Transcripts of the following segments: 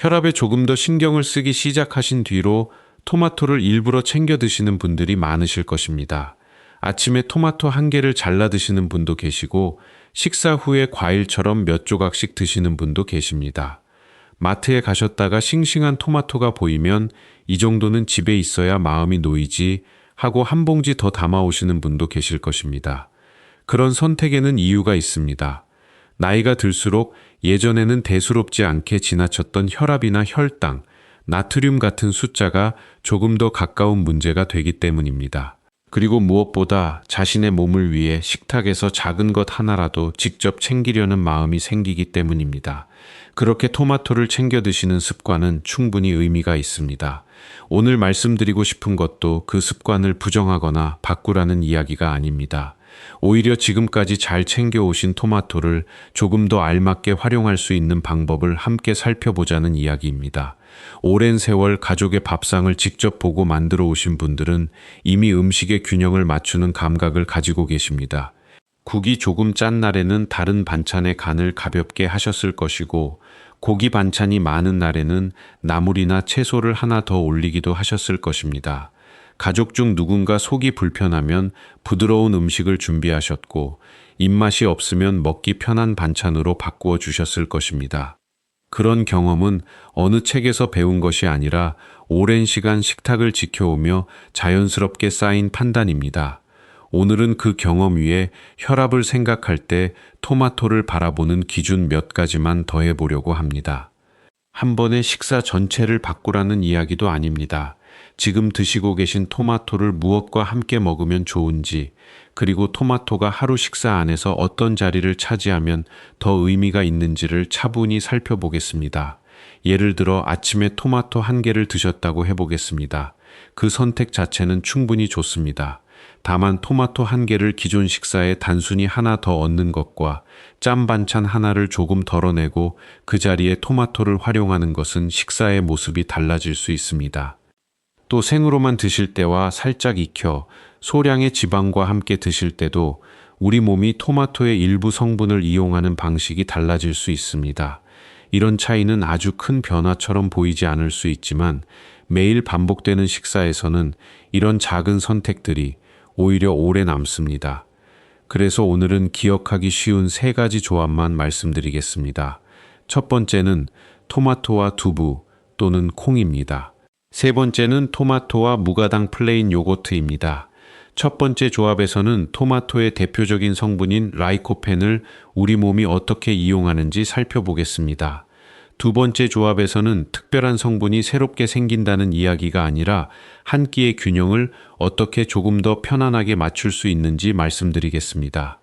혈압에 조금 더 신경을 쓰기 시작하신 뒤로 토마토를 일부러 챙겨 드시는 분들이 많으실 것입니다. 아침에 토마토 한 개를 잘라 드시는 분도 계시고 식사 후에 과일처럼 몇 조각씩 드시는 분도 계십니다. 마트에 가셨다가 싱싱한 토마토가 보이면 이 정도는 집에 있어야 마음이 놓이지 하고 한 봉지 더 담아 오시는 분도 계실 것입니다. 그런 선택에는 이유가 있습니다. 나이가 들수록 예전에는 대수롭지 않게 지나쳤던 혈압이나 혈당, 나트륨 같은 숫자가 조금 더 가까운 문제가 되기 때문입니다. 그리고 무엇보다 자신의 몸을 위해 식탁에서 작은 것 하나라도 직접 챙기려는 마음이 생기기 때문입니다. 그렇게 토마토를 챙겨 드시는 습관은 충분히 의미가 있습니다. 오늘 말씀드리고 싶은 것도 그 습관을 부정하거나 바꾸라는 이야기가 아닙니다. 오히려 지금까지 잘 챙겨오신 토마토를 조금 더 알맞게 활용할 수 있는 방법을 함께 살펴보자는 이야기입니다. 오랜 세월 가족의 밥상을 직접 보고 만들어 오신 분들은 이미 음식의 균형을 맞추는 감각을 가지고 계십니다. 국이 조금 짠 날에는 다른 반찬의 간을 가볍게 하셨을 것이고, 고기 반찬이 많은 날에는 나물이나 채소를 하나 더 올리기도 하셨을 것입니다. 가족 중 누군가 속이 불편하면 부드러운 음식을 준비하셨고, 입맛이 없으면 먹기 편한 반찬으로 바꾸어 주셨을 것입니다. 그런 경험은 어느 책에서 배운 것이 아니라 오랜 시간 식탁을 지켜오며 자연스럽게 쌓인 판단입니다. 오늘은 그 경험 위에 혈압을 생각할 때 토마토를 바라보는 기준 몇 가지만 더해보려고 합니다. 한 번에 식사 전체를 바꾸라는 이야기도 아닙니다. 지금 드시고 계신 토마토를 무엇과 함께 먹으면 좋은지, 그리고 토마토가 하루 식사 안에서 어떤 자리를 차지하면 더 의미가 있는지를 차분히 살펴보겠습니다. 예를 들어 아침에 토마토 한 개를 드셨다고 해보겠습니다. 그 선택 자체는 충분히 좋습니다. 다만 토마토 한 개를 기존 식사에 단순히 하나 더 얻는 것과 짠 반찬 하나를 조금 덜어내고 그 자리에 토마토를 활용하는 것은 식사의 모습이 달라질 수 있습니다. 또 생으로만 드실 때와 살짝 익혀 소량의 지방과 함께 드실 때도 우리 몸이 토마토의 일부 성분을 이용하는 방식이 달라질 수 있습니다. 이런 차이는 아주 큰 변화처럼 보이지 않을 수 있지만 매일 반복되는 식사에서는 이런 작은 선택들이 오히려 오래 남습니다. 그래서 오늘은 기억하기 쉬운 3가지 조합만 말씀드리겠습니다. 첫 번째는 토마토와 두부 또는 콩입니다. 세 번째는 토마토와 무가당 플레인 요거트입니다. 첫 번째 조합에서는 토마토의 대표적인 성분인 라이코펜을 우리 몸이 어떻게 이용하는지 살펴보겠습니다. 두 번째 조합에서는 특별한 성분이 새롭게 생긴다는 이야기가 아니라 한 끼의 균형을 어떻게 조금 더 편안하게 맞출 수 있는지 말씀드리겠습니다.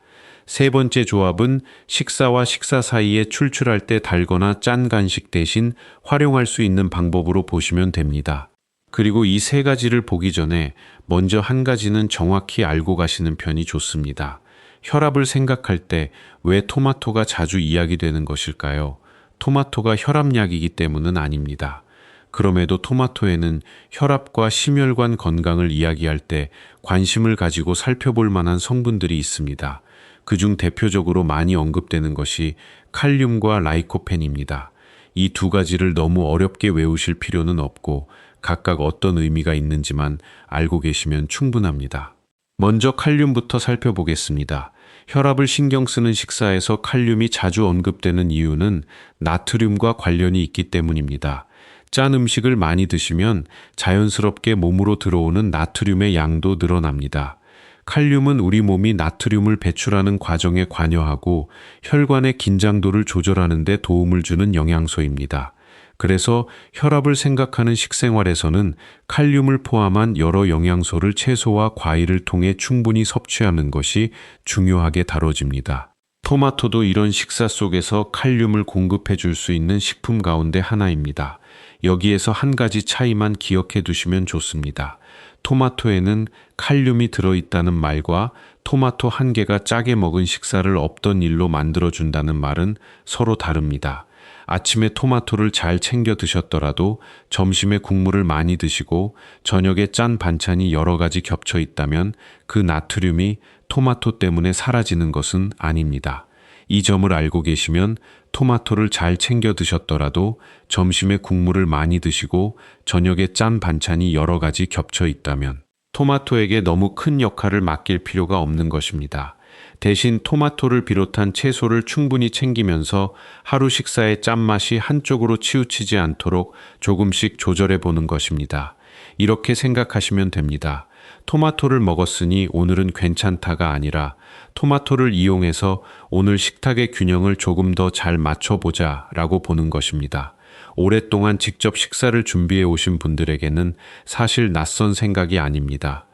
세 번째 조합은 식사와 식사 사이에 출출할 때 달거나 짠 간식 대신 활용할 수 있는 방법으로 보시면 됩니다. 그리고 이 3가지를 보기 전에 먼저 한 가지는 정확히 알고 가시는 편이 좋습니다. 혈압을 생각할 때 왜 토마토가 자주 이야기되는 것일까요? 토마토가 혈압약이기 때문은 아닙니다. 그럼에도 토마토에는 혈압과 심혈관 건강을 이야기할 때 관심을 가지고 살펴볼 만한 성분들이 있습니다. 그중 대표적으로 많이 언급되는 것이 칼륨과 라이코펜입니다. 이 2가지를 너무 어렵게 외우실 필요는 없고 각각 어떤 의미가 있는지만 알고 계시면 충분합니다. 먼저 칼륨부터 살펴보겠습니다. 혈압을 신경 쓰는 식사에서 칼륨이 자주 언급되는 이유는 나트륨과 관련이 있기 때문입니다. 짠 음식을 많이 드시면 자연스럽게 몸으로 들어오는 나트륨의 양도 늘어납니다. 칼륨은 우리 몸이 나트륨을 배출하는 과정에 관여하고 혈관의 긴장도를 조절하는 데 도움을 주는 영양소입니다. 그래서 혈압을 생각하는 식생활에서는 칼륨을 포함한 여러 영양소를 채소와 과일을 통해 충분히 섭취하는 것이 중요하게 다뤄집니다. 토마토도 이런 식사 속에서 칼륨을 공급해 줄 수 있는 식품 가운데 하나입니다. 여기에서 한 가지 차이만 기억해 두시면 좋습니다. 토마토에는 칼륨이 들어있다는 말과 토마토 한 개가 짜게 먹은 식사를 없던 일로 만들어준다는 말은 서로 다릅니다. 아침에 토마토를 잘 챙겨 드셨더라도 점심에 국물을 많이 드시고 저녁에 짠 반찬이 여러 가지 겹쳐 있다면 그 나트륨이 토마토 때문에 사라지는 것은 아닙니다. 이 점을 알고 계시면 토마토를 잘 챙겨 드셨더라도 점심에 국물을 많이 드시고 저녁에 짠 반찬이 여러 가지 겹쳐 있다면 토마토에게 너무 큰 역할을 맡길 필요가 없는 것입니다. 대신 토마토를 비롯한 채소를 충분히 챙기면서 하루 식사의 짠맛이 한쪽으로 치우치지 않도록 조금씩 조절해 보는 것입니다. 이렇게 생각하시면 됩니다. 토마토를 먹었으니 오늘은 괜찮다가 아니라 토마토를 이용해서 오늘 식탁의 균형을 조금 더 잘 맞춰보자 라고 보는 것입니다. 오랫동안 직접 식사를 준비해 오신 분들에게는 사실 낯선 생각이 아닙니다.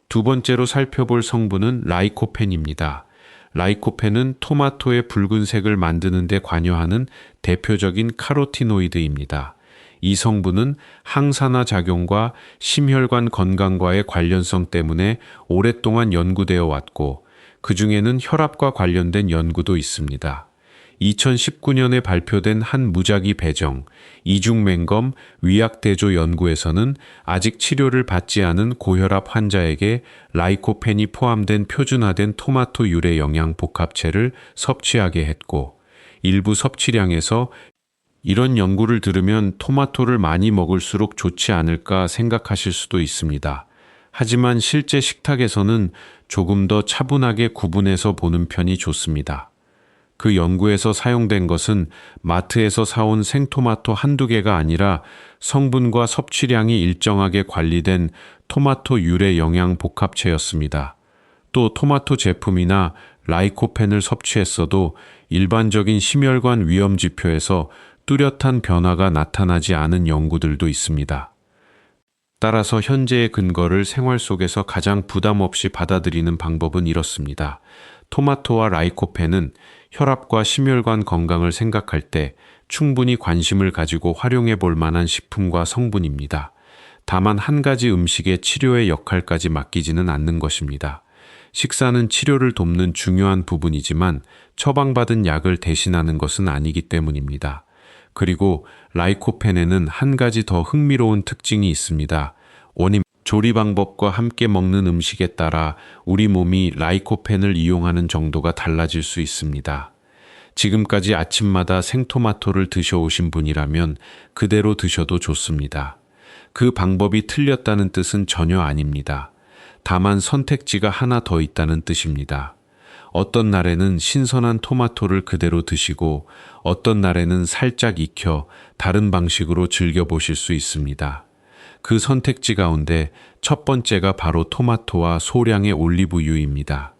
두 번째로 살펴볼 성분은 라이코펜입니다. 라이코펜은 토마토의 붉은색을 만드는 데 관여하는 대표적인 카로티노이드입니다. 이 성분은 항산화 작용과 심혈관 건강과의 관련성 때문에 오랫동안 연구되어 왔고, 그 중에는 혈압과 관련된 연구도 있습니다. 2019년에 발표된 한 무작위 배정, 이중맹검 위약대조 연구에서는 아직 치료를 받지 않은 고혈압 환자에게 라이코펜이 포함된 표준화된 토마토 유래 영양 복합체를 섭취하게 했고, 일부 섭취량에서 이런 연구를 들으면 토마토를 많이 먹을수록 좋지 않을까 생각하실 수도 있습니다. 하지만 실제 식탁에서는 조금 더 차분하게 구분해서 보는 편이 좋습니다. 그 연구에서 사용된 것은 마트에서 사온 생토마토 한두 개가 아니라 성분과 섭취량이 일정하게 관리된 토마토 유래 영양 복합체였습니다. 또 토마토 제품이나 라이코펜을 섭취했어도 일반적인 심혈관 위험 지표에서 뚜렷한 변화가 나타나지 않은 연구들도 있습니다. 따라서 현재의 근거를 생활 속에서 가장 부담 없이 받아들이는 방법은 이렇습니다. 토마토와 라이코펜은 혈압과 심혈관 건강을 생각할 때 충분히 관심을 가지고 활용해 볼 만한 식품과 성분입니다. 다만 한 가지 음식의 치료의 역할까지 맡기지는 않는 것입니다. 식사는 치료를 돕는 중요한 부분이지만 처방받은 약을 대신하는 것은 아니기 때문입니다. 그리고 라이코펜에는 한 가지 더 흥미로운 특징이 있습니다. 원인 조리 방법과 함께 먹는 음식에 따라 우리 몸이 라이코펜을 이용하는 정도가 달라질 수 있습니다. 지금까지 아침마다 생토마토를 드셔오신 분이라면 그대로 드셔도 좋습니다. 그 방법이 틀렸다는 뜻은 전혀 아닙니다. 다만 선택지가 하나 더 있다는 뜻입니다. 어떤 날에는 신선한 토마토를 그대로 드시고 어떤 날에는 살짝 익혀 다른 방식으로 즐겨보실 수 있습니다. 그 선택지 가운데 첫 번째가 바로 토마토와 소량의 올리브유입니다.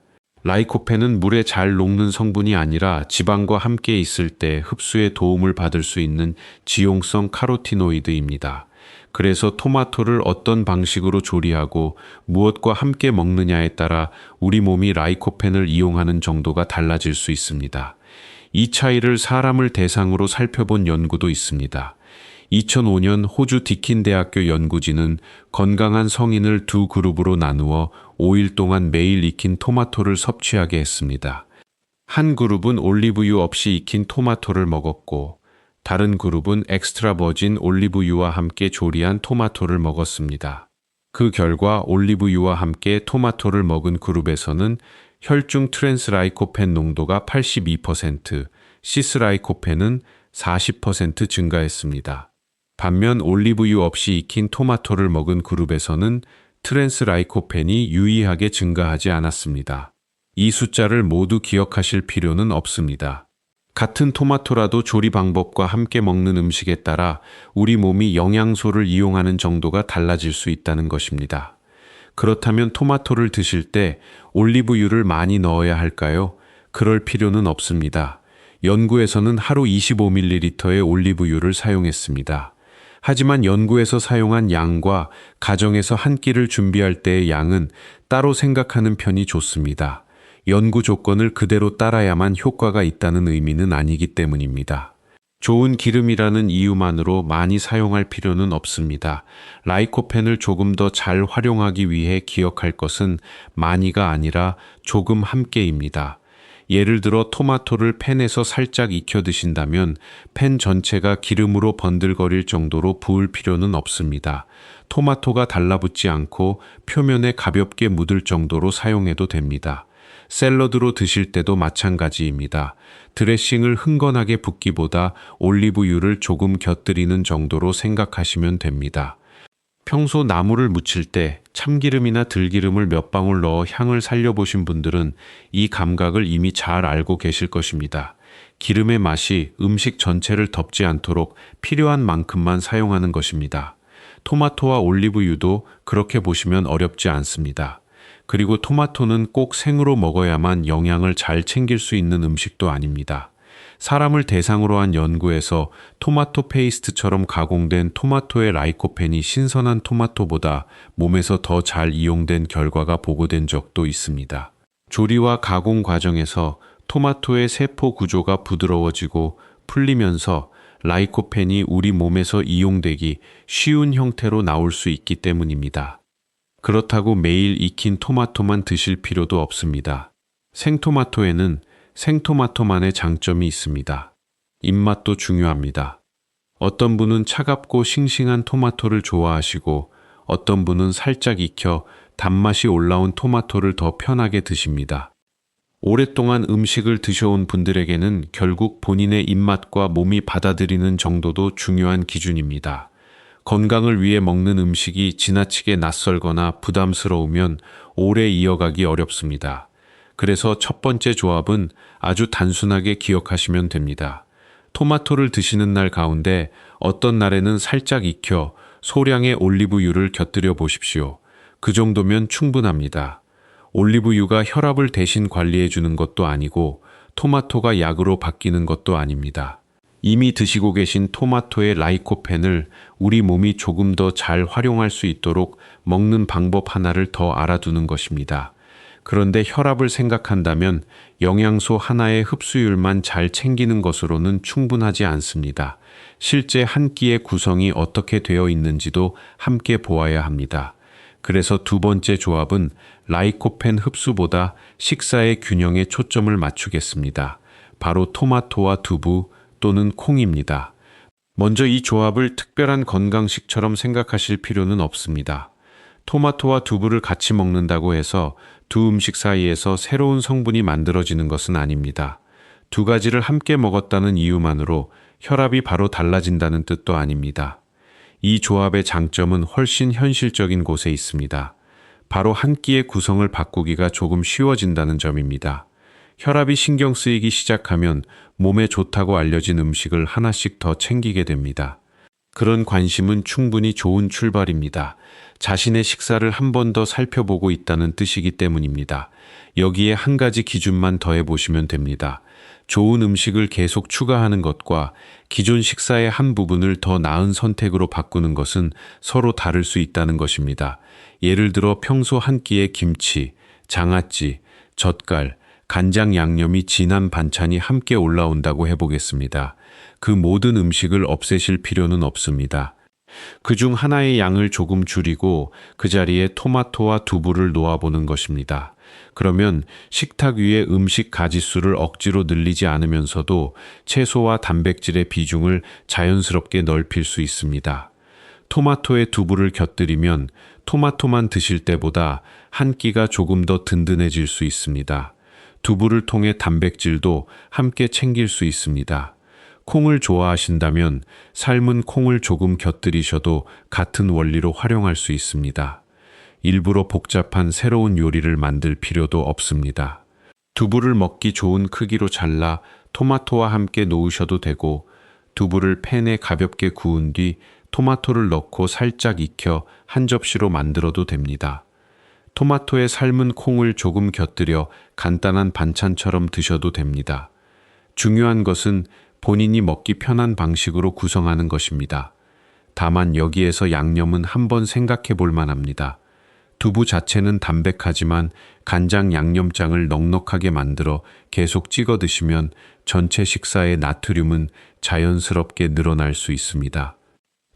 라이코펜은 물에 잘 녹는 성분이 아니라 지방과 함께 있을 때 흡수에 도움을 받을 수 있는 지용성 카로티노이드입니다. 그래서 토마토를 어떤 방식으로 조리하고 무엇과 함께 먹느냐에 따라 우리 몸이 라이코펜을 이용하는 정도가 달라질 수 있습니다. 이 차이를 사람을 대상으로 살펴본 연구도 있습니다. 2005년 호주 디킨 대학교 연구진은 건강한 성인을 두 그룹으로 나누어 5일 동안 매일 익힌 토마토를 섭취하게 했습니다. 한 그룹은 올리브유 없이 익힌 토마토를 먹었고 다른 그룹은 엑스트라 버진 올리브유와 함께 조리한 토마토를 먹었습니다. 그 결과 올리브유와 함께 토마토를 먹은 그룹에서는 혈중 트랜스라이코펜 농도가 82%, 시스라이코펜은 40% 증가했습니다. 반면 올리브유 없이 익힌 토마토를 먹은 그룹에서는 트랜스라이코펜이 유의하게 증가하지 않았습니다. 이 숫자를 모두 기억하실 필요는 없습니다. 같은 토마토라도 조리 방법과 함께 먹는 음식에 따라 우리 몸이 영양소를 이용하는 정도가 달라질 수 있다는 것입니다. 그렇다면 토마토를 드실 때 올리브유를 많이 넣어야 할까요? 그럴 필요는 없습니다. 연구에서는 하루 25ml의 올리브유를 사용했습니다. 하지만 연구에서 사용한 양과 가정에서 한 끼를 준비할 때의 양은 따로 생각하는 편이 좋습니다. 연구 조건을 그대로 따라야만 효과가 있다는 의미는 아니기 때문입니다. 좋은 기름이라는 이유만으로 많이 사용할 필요는 없습니다. 라이코펜을 조금 더 잘 활용하기 위해 기억할 것은 많이가 아니라 조금 함께입니다. 예를 들어 토마토를 팬에서 살짝 익혀 드신다면 팬 전체가 기름으로 번들거릴 정도로 부을 필요는 없습니다. 토마토가 달라붙지 않고 표면에 가볍게 묻을 정도로 사용해도 됩니다. 샐러드로 드실 때도 마찬가지입니다. 드레싱을 흥건하게 붓기보다 올리브유를 조금 곁들이는 정도로 생각하시면 됩니다. 평소 나물을 무칠 때 참기름이나 들기름을 몇 방울 넣어 향을 살려보신 분들은 이 감각을 이미 잘 알고 계실 것입니다. 기름의 맛이 음식 전체를 덮지 않도록 필요한 만큼만 사용하는 것입니다. 토마토와 올리브유도 그렇게 보시면 어렵지 않습니다. 그리고 토마토는 꼭 생으로 먹어야만 영양을 잘 챙길 수 있는 음식도 아닙니다. 사람을 대상으로 한 연구에서 토마토 페이스트처럼 가공된 토마토의 라이코펜이 신선한 토마토보다 몸에서 더 잘 이용된 결과가 보고된 적도 있습니다. 조리와 가공 과정에서 토마토의 세포 구조가 부드러워지고 풀리면서 라이코펜이 우리 몸에서 이용되기 쉬운 형태로 나올 수 있기 때문입니다. 그렇다고 매일 익힌 토마토만 드실 필요도 없습니다. 생토마토에는 생토마토만의 장점이 있습니다. 입맛도 중요합니다. 어떤 분은 차갑고 싱싱한 토마토를 좋아하시고 어떤 분은 살짝 익혀 단맛이 올라온 토마토를 더 편하게 드십니다. 오랫동안 음식을 드셔온 분들에게는 결국 본인의 입맛과 몸이 받아들이는 정도도 중요한 기준입니다. 건강을 위해 먹는 음식이 지나치게 낯설거나 부담스러우면 오래 이어가기 어렵습니다. 그래서 첫 번째 조합은 아주 단순하게 기억하시면 됩니다. 토마토를 드시는 날 가운데 어떤 날에는 살짝 익혀 소량의 올리브유를 곁들여 보십시오. 그 정도면 충분합니다. 올리브유가 혈압을 대신 관리해 주는 것도 아니고 토마토가 약으로 바뀌는 것도 아닙니다. 이미 드시고 계신 토마토의 라이코펜을 우리 몸이 조금 더 잘 활용할 수 있도록 먹는 방법 하나를 더 알아두는 것입니다. 그런데 혈압을 생각한다면 영양소 하나의 흡수율만 잘 챙기는 것으로는 충분하지 않습니다. 실제 한 끼의 구성이 어떻게 되어 있는지도 함께 보아야 합니다. 그래서 두 번째 조합은 라이코펜 흡수보다 식사의 균형에 초점을 맞추겠습니다. 바로 토마토와 두부 또는 콩입니다. 먼저 이 조합을 특별한 건강식처럼 생각하실 필요는 없습니다. 토마토와 두부를 같이 먹는다고 해서 두 음식 사이에서 새로운 성분이 만들어지는 것은 아닙니다. 두 가지를 함께 먹었다는 이유만으로 혈압이 바로 달라진다는 뜻도 아닙니다. 이 조합의 장점은 훨씬 현실적인 곳에 있습니다. 바로 한 끼의 구성을 바꾸기가 조금 쉬워진다는 점입니다. 혈압이 신경 쓰이기 시작하면 몸에 좋다고 알려진 음식을 하나씩 더 챙기게 됩니다. 그런 관심은 충분히 좋은 출발입니다. 자신의 식사를 한 번 더 살펴보고 있다는 뜻이기 때문입니다. 여기에 한 가지 기준만 더해 보시면 됩니다. 좋은 음식을 계속 추가하는 것과 기존 식사의 한 부분을 더 나은 선택으로 바꾸는 것은 서로 다를 수 있다는 것입니다. 예를 들어 평소 한 끼에 김치, 장아찌, 젓갈, 간장 양념이 진한 반찬이 함께 올라온다고 해보겠습니다. 그 모든 음식을 없애실 필요는 없습니다. 그중 하나의 양을 조금 줄이고 그 자리에 토마토와 두부를 놓아보는 것입니다. 그러면 식탁 위에 음식 가짓수를 억지로 늘리지 않으면서도 채소와 단백질의 비중을 자연스럽게 넓힐 수 있습니다. 토마토에 두부를 곁들이면 토마토만 드실 때보다 한 끼가 조금 더 든든해질 수 있습니다. 두부를 통해 단백질도 함께 챙길 수 있습니다. 콩을 좋아하신다면 삶은 콩을 조금 곁들이셔도 같은 원리로 활용할 수 있습니다. 일부러 복잡한 새로운 요리를 만들 필요도 없습니다. 두부를 먹기 좋은 크기로 잘라 토마토와 함께 놓으셔도 되고 두부를 팬에 가볍게 구운 뒤 토마토를 넣고 살짝 익혀 한 접시로 만들어도 됩니다. 토마토에 삶은 콩을 조금 곁들여 간단한 반찬처럼 드셔도 됩니다. 중요한 것은 본인이 먹기 편한 방식으로 구성하는 것입니다. 다만 여기에서 양념은 한번 생각해 볼 만합니다. 두부 자체는 담백하지만 간장 양념장을 넉넉하게 만들어 계속 찍어 드시면 전체 식사의 나트륨은 자연스럽게 늘어날 수 있습니다.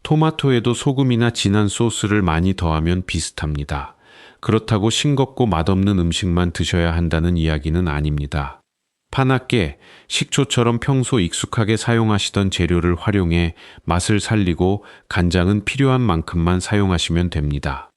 토마토에도 소금이나 진한 소스를 많이 더하면 비슷합니다. 그렇다고 싱겁고 맛없는 음식만 드셔야 한다는 이야기는 아닙니다. 파낫게 식초처럼 평소 익숙하게 사용하시던 재료를 활용해 맛을 살리고 간장은 필요한 만큼만 사용하시면 됩니다.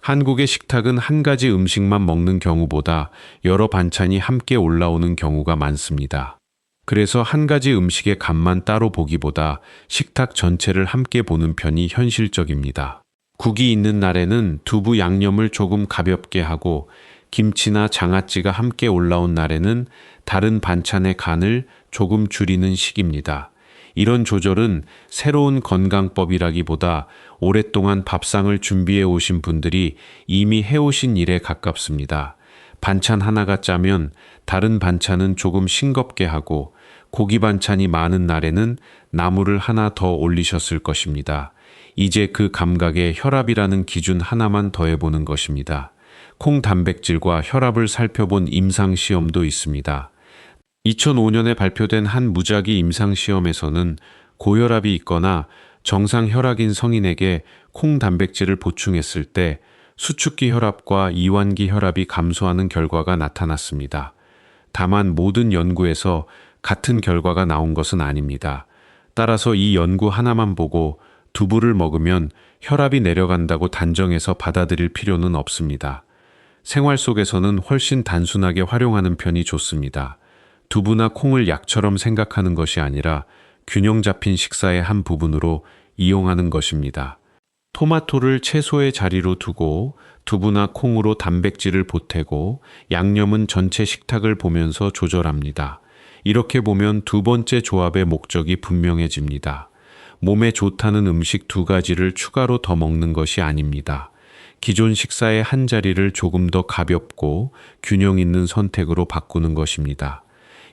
한국의 식탁은 한 가지 음식만 먹는 경우보다 여러 반찬이 함께 올라오는 경우가 많습니다. 그래서 한 가지 음식의 간만 따로 보기보다 식탁 전체를 함께 보는 편이 현실적입니다. 국이 있는 날에는 두부 양념을 조금 가볍게 하고 김치나 장아찌가 함께 올라온 날에는 다른 반찬의 간을 조금 줄이는 식입니다. 이런 조절은 새로운 건강법이라기보다 오랫동안 밥상을 준비해 오신 분들이 이미 해오신 일에 가깝습니다. 반찬 하나가 짜면 다른 반찬은 조금 싱겁게 하고 고기 반찬이 많은 날에는 나물을 하나 더 올리셨을 것입니다. 이제 그 감각에 혈압이라는 기준 하나만 더해보는 것입니다. 콩 단백질과 혈압을 살펴본 임상시험도 있습니다. 2005년에 발표된 한 무작위 임상시험에서는 고혈압이 있거나 정상 혈압인 성인에게 콩 단백질을 보충했을 때 수축기 혈압과 이완기 혈압이 감소하는 결과가 나타났습니다. 다만 모든 연구에서 같은 결과가 나온 것은 아닙니다. 따라서 이 연구 하나만 보고 두부를 먹으면 혈압이 내려간다고 단정해서 받아들일 필요는 없습니다. 생활 속에서는 훨씬 단순하게 활용하는 편이 좋습니다. 두부나 콩을 약처럼 생각하는 것이 아니라 균형 잡힌 식사의 한 부분으로 이용하는 것입니다. 토마토를 채소의 자리로 두고 두부나 콩으로 단백질을 보태고 양념은 전체 식탁을 보면서 조절합니다. 이렇게 보면 두 번째 조합의 목적이 분명해집니다. 몸에 좋다는 음식 두 가지를 추가로 더 먹는 것이 아닙니다. 기존 식사의 한 자리를 조금 더 가볍고 균형 있는 선택으로 바꾸는 것입니다.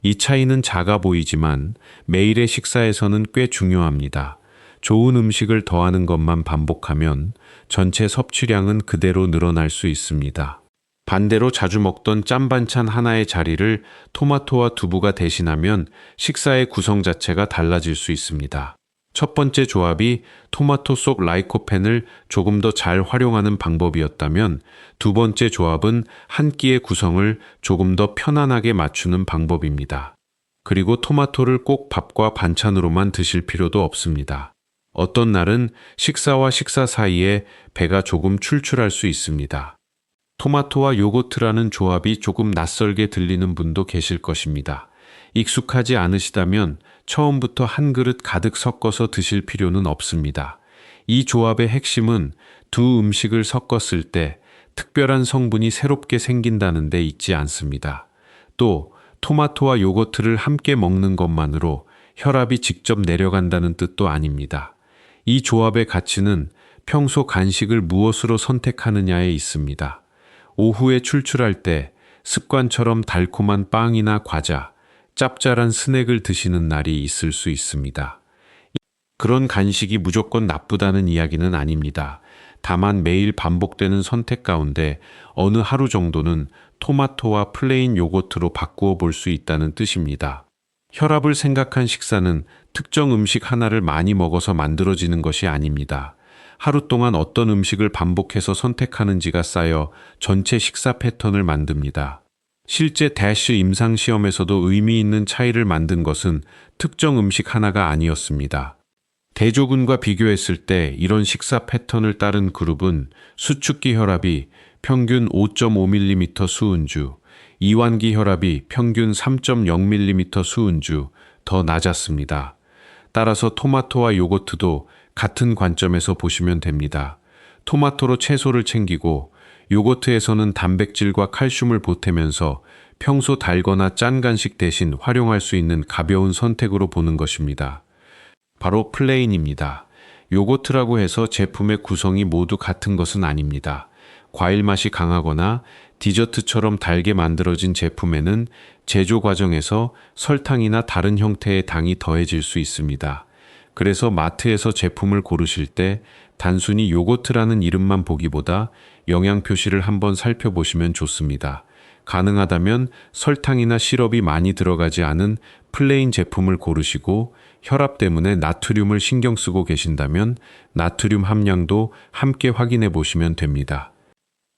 이 차이는 작아 보이지만 매일의 식사에서는 꽤 중요합니다. 좋은 음식을 더하는 것만 반복하면 전체 섭취량은 그대로 늘어날 수 있습니다. 반대로 자주 먹던 짠 반찬 하나의 자리를 토마토와 두부가 대신하면 식사의 구성 자체가 달라질 수 있습니다. 첫 번째 조합이 토마토 속 라이코펜을 조금 더 잘 활용하는 방법이었다면 두 번째 조합은 한 끼의 구성을 조금 더 편안하게 맞추는 방법입니다. 그리고 토마토를 꼭 밥과 반찬으로만 드실 필요도 없습니다. 어떤 날은 식사와 식사 사이에 배가 조금 출출할 수 있습니다. 토마토와 요거트라는 조합이 조금 낯설게 들리는 분도 계실 것입니다. 익숙하지 않으시다면 처음부터 한 그릇 가득 섞어서 드실 필요는 없습니다. 이 조합의 핵심은 두 음식을 섞었을 때 특별한 성분이 새롭게 생긴다는 데 있지 않습니다. 또 토마토와 요거트를 함께 먹는 것만으로 혈압이 직접 내려간다는 뜻도 아닙니다. 이 조합의 가치는 평소 간식을 무엇으로 선택하느냐에 있습니다. 오후에 출출할 때 습관처럼 달콤한 빵이나 과자, 짭짤한 스낵을 드시는 날이 있을 수 있습니다. 그런 간식이 무조건 나쁘다는 이야기는 아닙니다. 다만 매일 반복되는 선택 가운데 어느 하루 정도는 토마토와 플레인 요거트로 바꾸어 볼 수 있다는 뜻입니다. 혈압을 생각한 식사는 특정 음식 하나를 많이 먹어서 만들어지는 것이 아닙니다. 하루 동안 어떤 음식을 반복해서 선택하는지가 쌓여 전체 식사 패턴을 만듭니다. 실제 대쉬 임상시험에서도 의미 있는 차이를 만든 것은 특정 음식 하나가 아니었습니다. 대조군과 비교했을 때 이런 식사 패턴을 따른 그룹은 수축기 혈압이 평균 5.5mm 수은주, 이완기 혈압이 평균 3.0mm 수은주 더 낮았습니다. 따라서 토마토와 요거트도 같은 관점에서 보시면 됩니다. 토마토로 채소를 챙기고 요거트에서는 단백질과 칼슘을 보태면서 평소 달거나 짠 간식 대신 활용할 수 있는 가벼운 선택으로 보는 것입니다. 바로 플레인입니다. 요거트라고 해서 제품의 구성이 모두 같은 것은 아닙니다. 과일 맛이 강하거나 디저트처럼 달게 만들어진 제품에는 제조 과정에서 설탕이나 다른 형태의 당이 더해질 수 있습니다. 그래서 마트에서 제품을 고르실 때 단순히 요거트라는 이름만 보기보다 영양 표시를 한번 살펴보시면 좋습니다. 가능하다면 설탕이나 시럽이 많이 들어가지 않은 플레인 제품을 고르시고 혈압 때문에 나트륨을 신경 쓰고 계신다면 나트륨 함량도 함께 확인해 보시면 됩니다.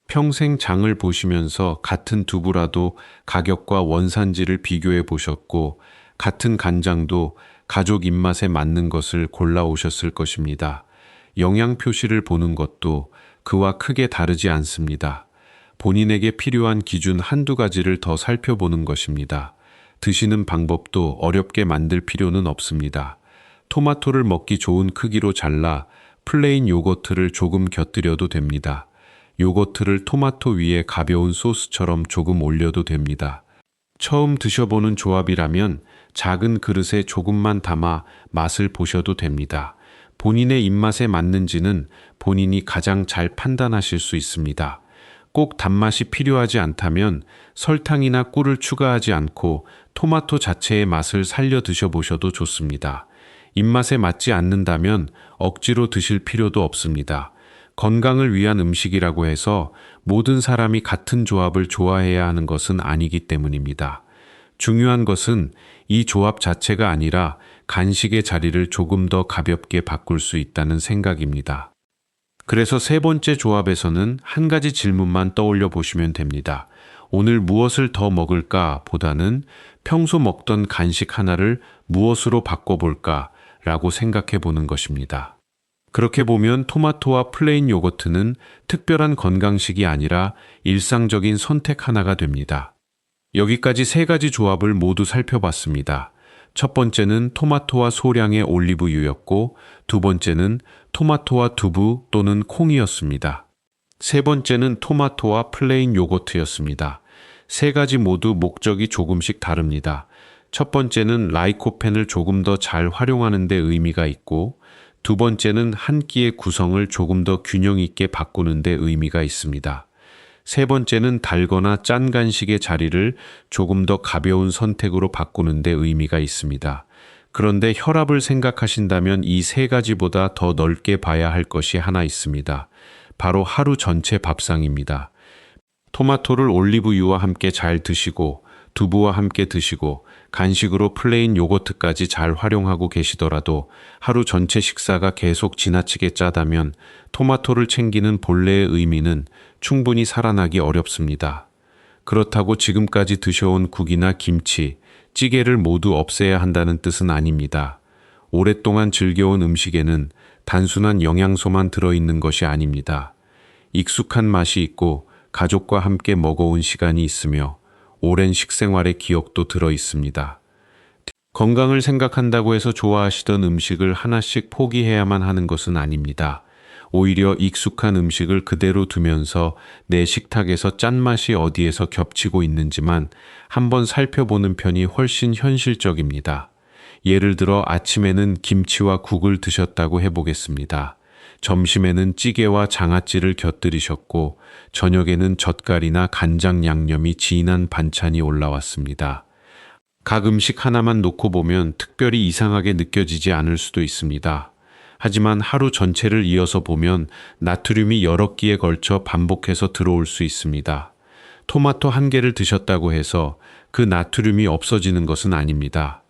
평생 장을 보시면서 같은 두부라도 가격과 원산지를 비교해 보셨고 같은 간장도 가족 입맛에 맞는 것을 골라오셨을 것입니다. 영양 표시를 보는 것도 그와 크게 다르지 않습니다. 본인에게 필요한 기준 한두 가지를 더 살펴보는 것입니다. 드시는 방법도 어렵게 만들 필요는 없습니다. 토마토를 먹기 좋은 크기로 잘라 플레인 요거트를 조금 곁들여도 됩니다. 요거트를 토마토 위에 가벼운 소스처럼 조금 올려도 됩니다. 처음 드셔보는 조합이라면 작은 그릇에 조금만 담아 맛을 보셔도 됩니다. 본인의 입맛에 맞는지는 본인이 가장 잘 판단하실 수 있습니다. 꼭 단맛이 필요하지 않다면 설탕이나 꿀을 추가하지 않고 토마토 자체의 맛을 살려 드셔보셔도 좋습니다. 입맛에 맞지 않는다면 억지로 드실 필요도 없습니다. 건강을 위한 음식이라고 해서 모든 사람이 같은 조합을 좋아해야 하는 것은 아니기 때문입니다. 중요한 것은 이 조합 자체가 아니라 간식의 자리를 조금 더 가볍게 바꿀 수 있다는 생각입니다. 그래서 세 번째 조합에서는 한 가지 질문만 떠올려 보시면 됩니다. 오늘 무엇을 더 먹을까 보다는 평소 먹던 간식 하나를 무엇으로 바꿔볼까 라고 생각해 보는 것입니다. 그렇게 보면 토마토와 플레인 요거트는 특별한 건강식이 아니라 일상적인 선택 하나가 됩니다. 여기까지 세 가지 조합을 모두 살펴봤습니다. 첫 번째는 토마토와 소량의 올리브유였고, 두 번째는 토마토와 두부 또는 콩이었습니다. 세 번째는 토마토와 플레인 요거트였습니다. 세 가지 모두 목적이 조금씩 다릅니다. 첫 번째는 라이코펜을 조금 더 잘 활용하는 데 의미가 있고, 두 번째는 한 끼의 구성을 조금 더 균형 있게 바꾸는 데 의미가 있습니다. 세 번째는 달거나 짠 간식의 자리를 조금 더 가벼운 선택으로 바꾸는 데 의미가 있습니다. 그런데 혈압을 생각하신다면 이 세 가지보다 더 넓게 봐야 할 것이 하나 있습니다. 바로 하루 전체 밥상입니다. 토마토를 올리브유와 함께 잘 드시고 두부와 함께 드시고 간식으로 플레인 요거트까지 잘 활용하고 계시더라도 하루 전체 식사가 계속 지나치게 짜다면 토마토를 챙기는 본래의 의미는 충분히 살아나기 어렵습니다. 그렇다고 지금까지 드셔온 국이나 김치, 찌개를 모두 없애야 한다는 뜻은 아닙니다. 오랫동안 즐겨온 음식에는 단순한 영양소만 들어있는 것이 아닙니다. 익숙한 맛이 있고 가족과 함께 먹어온 시간이 있으며 오랜 식생활의 기억도 들어 있습니다. 건강을 생각한다고 해서 좋아하시던 음식을 하나씩 포기해야만 하는 것은 아닙니다. 오히려 익숙한 음식을 그대로 두면서 내 식탁에서 짠맛이 어디에서 겹치고 있는지만 한번 살펴보는 편이 훨씬 현실적입니다. 예를 들어 아침에는 김치와 국을 드셨다고 해보겠습니다. 점심에는 찌개와 장아찌를 곁들이셨고 저녁에는 젓갈이나 간장 양념이 진한 반찬이 올라왔습니다. 각 음식 하나만 놓고 보면 특별히 이상하게 느껴지지 않을 수도 있습니다. 하지만 하루 전체를 이어서 보면 나트륨이 여러 끼에 걸쳐 반복해서 들어올 수 있습니다. 토마토 한 개를 드셨다고 해서 그 나트륨이 없어지는 것은 아닙니다.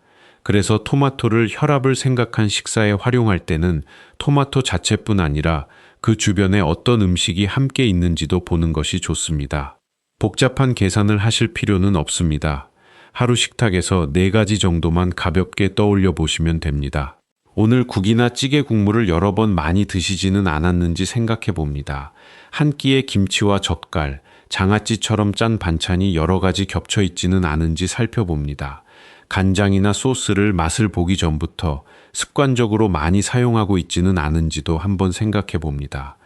그래서 토마토를 혈압을 생각한 식사에 활용할 때는 토마토 자체뿐 아니라 그 주변에 어떤 음식이 함께 있는지도 보는 것이 좋습니다. 복잡한 계산을 하실 필요는 없습니다. 하루 식탁에서 4가지 정도만 가볍게 떠올려 보시면 됩니다. 오늘 국이나 찌개 국물을 여러 번 많이 드시지는 않았는지 생각해 봅니다. 한 끼에 김치와 젓갈, 장아찌처럼 짠 반찬이 여러 가지 겹쳐 있지는 않은지 살펴봅니다. 간장이나 소스를 맛을 보기 전부터 습관적으로 많이 사용하고 있지는 않은지도 한번 생각해 봅니다.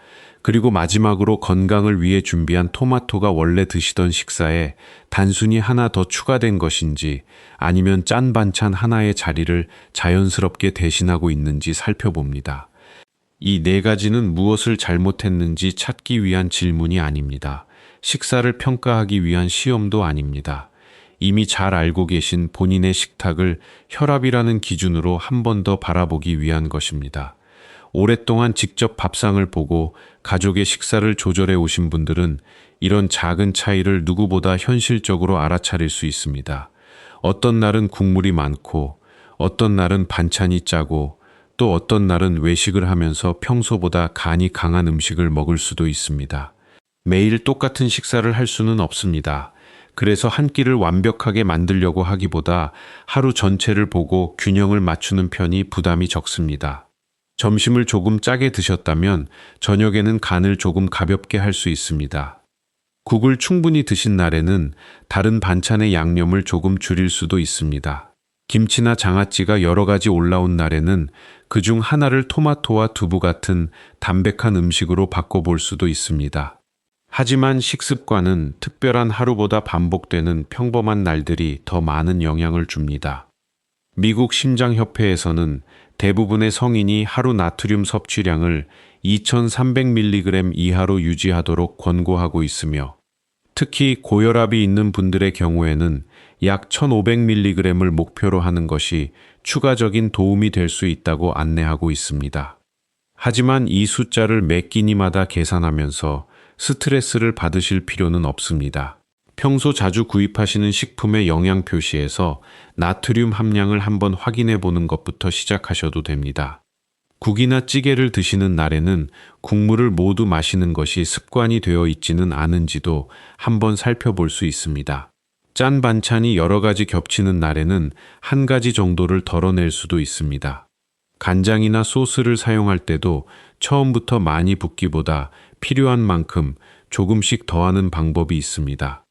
그리고 마지막으로 건강을 위해 준비한 토마토가 원래 드시던 식사에 단순히 하나 더 추가된 것인지 아니면 짠 반찬 하나의 자리를 자연스럽게 대신하고 있는지 살펴봅니다. 이 4가지는 무엇을 잘못했는지 찾기 위한 질문이 아닙니다. 식사를 평가하기 위한 시험도 아닙니다. 이미 잘 알고 계신 본인의 식탁을 혈압이라는 기준으로 한 번 더 바라보기 위한 것입니다. 오랫동안 직접 밥상을 보고 가족의 식사를 조절해 오신 분들은 이런 작은 차이를 누구보다 현실적으로 알아차릴 수 있습니다. 어떤 날은 국물이 많고, 어떤 날은 반찬이 짜고, 또 어떤 날은 외식을 하면서 평소보다 간이 강한 음식을 먹을 수도 있습니다. 매일 똑같은 식사를 할 수는 없습니다. 그래서 한 끼를 완벽하게 만들려고 하기보다 하루 전체를 보고 균형을 맞추는 편이 부담이 적습니다. 점심을 조금 짜게 드셨다면 저녁에는 간을 조금 가볍게 할 수 있습니다. 국을 충분히 드신 날에는 다른 반찬의 양념을 조금 줄일 수도 있습니다. 김치나 장아찌가 여러 가지 올라온 날에는 그중 하나를 토마토와 두부 같은 담백한 음식으로 바꿔볼 수도 있습니다. 하지만 식습관은 특별한 하루보다 반복되는 평범한 날들이 더 많은 영향을 줍니다. 미국 심장협회에서는 대부분의 성인이 하루 나트륨 섭취량을 2300mg 이하로 유지하도록 권고하고 있으며, 특히 고혈압이 있는 분들의 경우에는 약 1500mg을 목표로 하는 것이 추가적인 도움이 될 수 있다고 안내하고 있습니다. 하지만 이 숫자를 매 끼니마다 계산하면서 스트레스를 받으실 필요는 없습니다. 평소 자주 구입하시는 식품의 영양 표시에서 나트륨 함량을 한번 확인해 보는 것부터 시작하셔도 됩니다. 국이나 찌개를 드시는 날에는 국물을 모두 마시는 것이 습관이 되어 있지는 않은지도 한번 살펴볼 수 있습니다. 짠 반찬이 여러 가지 겹치는 날에는 한 가지 정도를 덜어낼 수도 있습니다. 간장이나 소스를 사용할 때도 처음부터 많이 붓기보다 필요한 만큼 조금씩 더하는 방법이 있습니다.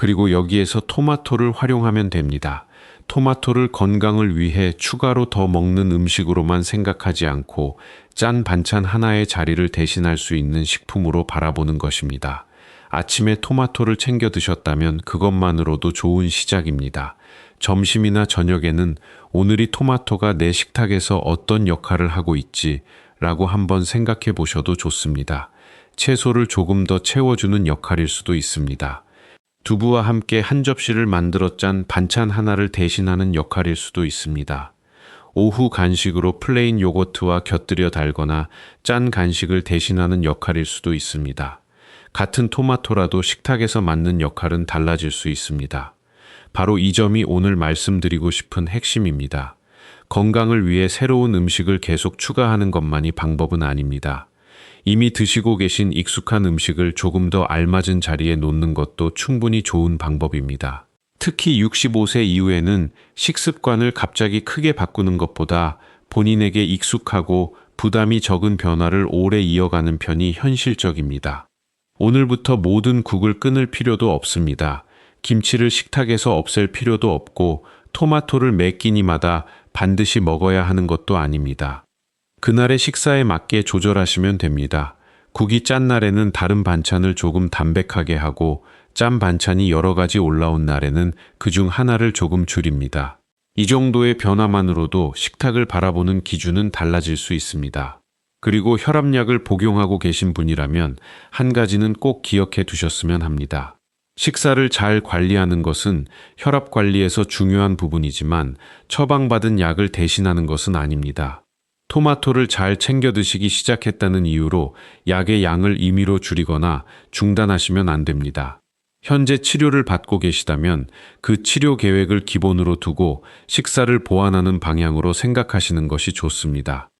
그리고 여기에서 토마토를 활용하면 됩니다. 토마토를 건강을 위해 추가로 더 먹는 음식으로만 생각하지 않고 짠 반찬 하나의 자리를 대신할 수 있는 식품으로 바라보는 것입니다. 아침에 토마토를 챙겨 드셨다면 그것만으로도 좋은 시작입니다. 점심이나 저녁에는 오늘이 토마토가 내 식탁에서 어떤 역할을 하고 있지? 라고 한번 생각해 보셔도 좋습니다. 채소를 조금 더 채워주는 역할일 수도 있습니다. 두부와 함께 한 접시를 만들어 짠 반찬 하나를 대신하는 역할일 수도 있습니다. 오후 간식으로 플레인 요거트와 곁들여 달거나 짠 간식을 대신하는 역할일 수도 있습니다. 같은 토마토라도 식탁에서 맡는 역할은 달라질 수 있습니다. 바로 이 점이 오늘 말씀드리고 싶은 핵심입니다. 건강을 위해 새로운 음식을 계속 추가하는 것만이 방법은 아닙니다. 이미 드시고 계신 익숙한 음식을 조금 더 알맞은 자리에 놓는 것도 충분히 좋은 방법입니다. 특히 65세 이후에는 식습관을 갑자기 크게 바꾸는 것보다 본인에게 익숙하고 부담이 적은 변화를 오래 이어가는 편이 현실적입니다. 오늘부터 모든 국을 끊을 필요도 없습니다. 김치를 식탁에서 없앨 필요도 없고 토마토를 매 끼니마다 반드시 먹어야 하는 것도 아닙니다. 그날의 식사에 맞게 조절하시면 됩니다. 국이 짠 날에는 다른 반찬을 조금 담백하게 하고 짠 반찬이 여러 가지 올라온 날에는 그중 하나를 조금 줄입니다. 이 정도의 변화만으로도 식탁을 바라보는 기준은 달라질 수 있습니다. 그리고 혈압약을 복용하고 계신 분이라면 한 가지는 꼭 기억해 두셨으면 합니다. 식사를 잘 관리하는 것은 혈압 관리에서 중요한 부분이지만 처방받은 약을 대신하는 것은 아닙니다. 토마토를 잘 챙겨 드시기 시작했다는 이유로 약의 양을 임의로 줄이거나 중단하시면 안 됩니다. 현재 치료를 받고 계시다면 그 치료 계획을 기본으로 두고 식사를 보완하는 방향으로 생각하시는 것이 좋습니다.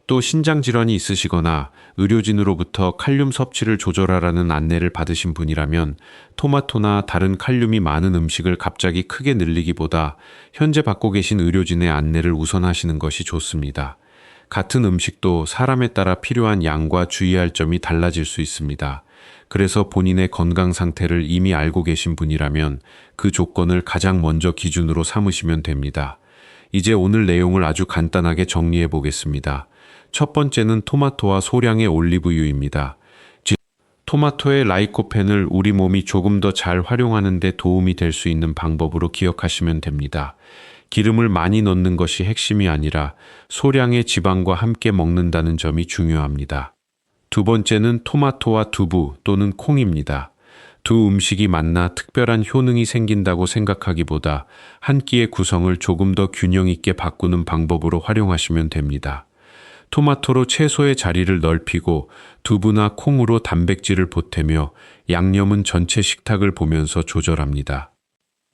또 신장질환이 있으시거나 의료진으로부터 칼륨 섭취를 조절하라는 안내를 받으신 분이라면 토마토나 다른 칼륨이 많은 음식을 갑자기 크게 늘리기보다 현재 받고 계신 의료진의 안내를 우선하시는 것이 좋습니다. 같은 음식도 사람에 따라 필요한 양과 주의할 점이 달라질 수 있습니다. 그래서 본인의 건강 상태를 이미 알고 계신 분이라면 그 조건을 가장 먼저 기준으로 삼으시면 됩니다. 이제 오늘 내용을 아주 간단하게 정리해 보겠습니다. 첫 번째는 토마토와 소량의 올리브유입니다. 토마토의 라이코펜을 우리 몸이 조금 더 잘 활용하는 데 도움이 될 수 있는 방법으로 기억하시면 됩니다. 기름을 많이 넣는 것이 핵심이 아니라 소량의 지방과 함께 먹는다는 점이 중요합니다. 두 번째는 토마토와 두부 또는 콩입니다. 두 음식이 만나 특별한 효능이 생긴다고 생각하기보다 한 끼의 구성을 조금 더 균형 있게 바꾸는 방법으로 활용하시면 됩니다. 토마토로 채소의 자리를 넓히고 두부나 콩으로 단백질을 보태며 양념은 전체 식탁을 보면서 조절합니다.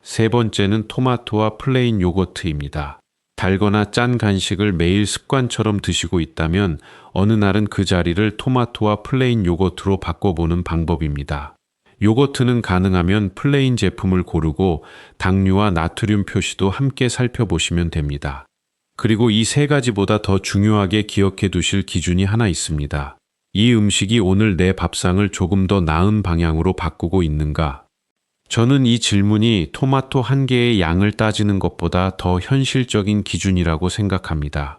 세 번째는 토마토와 플레인 요거트입니다. 달거나 짠 간식을 매일 습관처럼 드시고 있다면 어느 날은 그 자리를 토마토와 플레인 요거트로 바꿔보는 방법입니다. 요거트는 가능하면 플레인 제품을 고르고 당류와 나트륨 표시도 함께 살펴보시면 됩니다. 그리고 이 세 가지보다 더 중요하게 기억해 두실 기준이 하나 있습니다. 이 음식이 오늘 내 밥상을 조금 더 나은 방향으로 바꾸고 있는가? 저는 이 질문이 토마토 한 개의 양을 따지는 것보다 더 현실적인 기준이라고 생각합니다.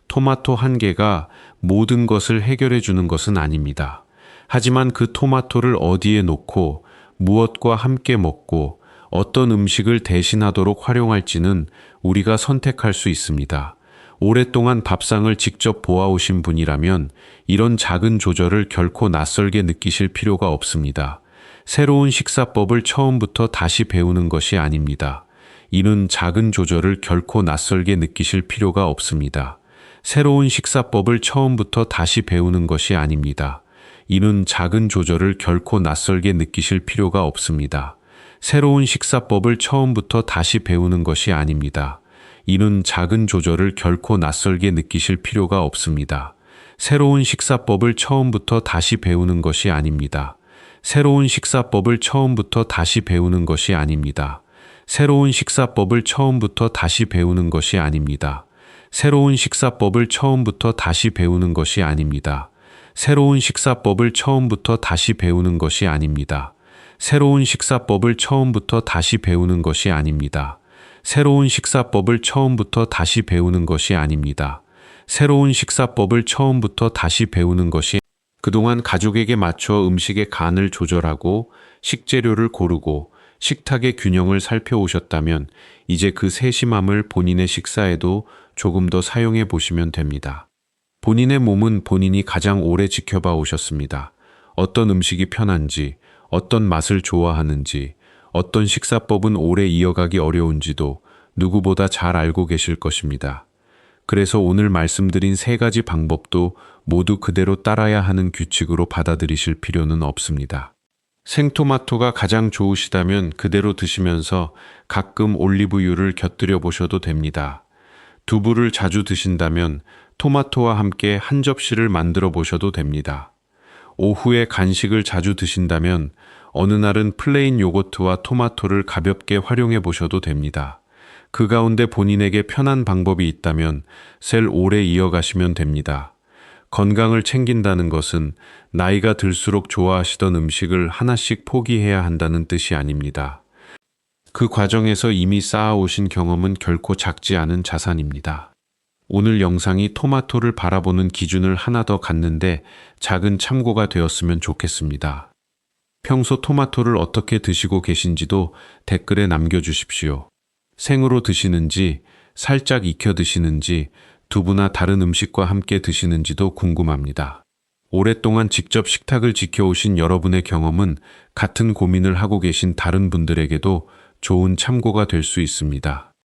토마토 한 개가 모든 것을 해결해 주는 것은 아닙니다. 하지만 그 토마토를 어디에 놓고 무엇과 함께 먹고 어떤 음식을 대신하도록 활용할지는 우리가 선택할 수 있습니다. 오랫동안 밥상을 직접 보아오신 분이라면 이런 작은 조절을 결코 낯설게 느끼실 필요가 없습니다. 새로운 식사법을 처음부터 다시 배우는 것이 아닙니다. 이는 작은 조절을 결코 낯설게 느끼실 필요가 없습니다. 새로운 식사법을 처음부터 다시 배우는 것이 아닙니다. 이는 작은 조절을 결코 낯설게 느끼실 필요가 없습니다. 새로운 식사법을 처음부터 다시 배우는 것이 아닙니다. 이는 작은 조절을 결코 낯설게 느끼실 필요가 없습니다. 새로운 식사법을 처음부터 다시 배우는 것이 아닙니다. 새로운 식사법을 처음부터 다시 배우는 것이 아닙니다. 새로운 식사법을 처음부터 다시 배우는 것이 아닙니다. 새로운 식사법을 처음부터 다시 배우는 것이 아닙니다. 새로운 식사법을 처음부터 다시 배우는 것이 아닙니다. 새로운 식사법을 처음부터 다시 배우는 것이 아닙니다. 새로운 식사법을 처음부터 다시 배우는 것이 아닙니다. 새로운 식사법을 처음부터 다시 배우는 것이 그동안 가족에게 맞춰 음식의 간을 조절하고 식재료를 고르고 식탁의 균형을 살펴오셨다면 이제 그 세심함을 본인의 식사에도 조금 더 사용해 보시면 됩니다. 본인의 몸은 본인이 가장 오래 지켜봐 오셨습니다. 어떤 음식이 편한지, 어떤 맛을 좋아하는지, 어떤 식사법은 오래 이어가기 어려운지도 누구보다 잘 알고 계실 것입니다. 그래서 오늘 말씀드린 세 가지 방법도 모두 그대로 따라야 하는 규칙으로 받아들이실 필요는 없습니다. 생토마토가 가장 좋으시다면 그대로 드시면서 가끔 올리브유를 곁들여 보셔도 됩니다. 두부를 자주 드신다면 토마토와 함께 한 접시를 만들어 보셔도 됩니다. 오후에 간식을 자주 드신다면 어느 날은 플레인 요거트와 토마토를 가볍게 활용해 보셔도 됩니다. 그 가운데 본인에게 편한 방법이 있다면 셀 오래 이어가시면 됩니다. 건강을 챙긴다는 것은 나이가 들수록 좋아하시던 음식을 하나씩 포기해야 한다는 뜻이 아닙니다. 그 과정에서 이미 쌓아오신 경험은 결코 작지 않은 자산입니다. 오늘 영상이 토마토를 바라보는 기준을 하나 더 갖는데 작은 참고가 되었으면 좋겠습니다. 평소 토마토를 어떻게 드시고 계신지도 댓글에 남겨주십시오. 생으로 드시는지, 살짝 익혀 드시는지, 두부나 다른 음식과 함께 드시는지도 궁금합니다. 오랫동안 직접 식탁을 지켜오신 여러분의 경험은 같은 고민을 하고 계신 다른 분들에게도 좋은 참고가 될 수 있습니다.